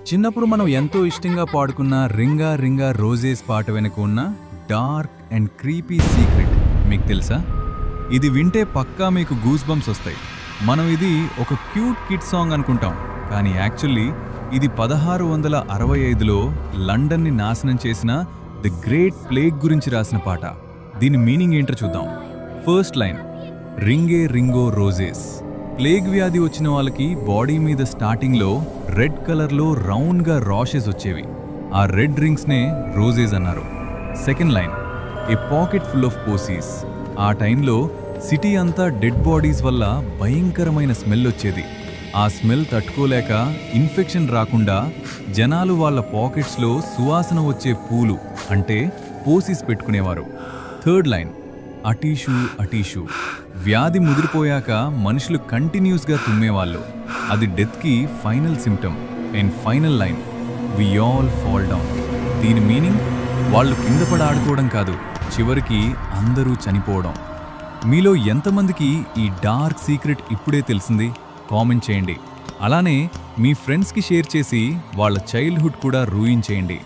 చిన్నప్పుడు మనం ఎంతో ఇష్టంగా పాడుకున్న రింగా రింగా రోజెస్ పాట వెనుక ఉన్న డార్క్ అండ్ క్రీపీ సీక్రెట్ మీకు తెలుసా? ఇది వింటే పక్కా మీకు గూస్ బంప్స్ వస్తాయి. మనం ఇది ఒక క్యూట్ కిడ్ సాంగ్ అనుకుంటాం, కానీ యాక్చువల్లీ ఇది 1665లో లండన్ని నాశనం చేసిన ది గ్రేట్ ప్లేగ్ గురించి రాసిన పాట. దీని మీనింగ్ ఏంటో చూద్దాం. First line, ring a ring o roses. Plague వ్యాధి వచ్చిన వాళ్ళకి బాడీ మీద స్టార్టింగ్లో రెడ్ కలర్లో రౌండ్గా రాషెస్ వచ్చేవి. ఆ రెడ్ రింగ్స్నే రోజెస్ అన్నారు. Second line, a pocket full of posies. ఆ టైంలో సిటీ అంతా డెడ్ బాడీస్ వల్ల భయంకరమైన స్మెల్ వచ్చేది. ఆ స్మెల్ తట్టుకోలేక ఇన్ఫెక్షన్ రాకుండా జనాలు వాళ్ళ పాకెట్స్లో సువాసన వచ్చే పూలు అంటే పోసీస్ పెట్టుకునేవారు. Third line, అటీషు అటీషు. వ్యాధి ముదిరిపోయాక మనుషులు కంటిన్యూస్గా తుమ్మేవాళ్ళు. అది డెత్కి final symptom. And final line, we all fall down. దీని మీనింగ్ వాళ్ళు కింద పడి ఆడుకోవడం కాదు, చివరికి అందరూ చనిపోవడం. మీలో ఎంతమందికి ఈ డార్క్ సీక్రెట్ ఇప్పుడే తెలిసింది? కామెంట్ చేయండి. అలానే మీ ఫ్రెండ్స్కి షేర్ చేసి వాళ్ళ చైల్డ్హుడ్ కూడా రూయిన్ చేయండి.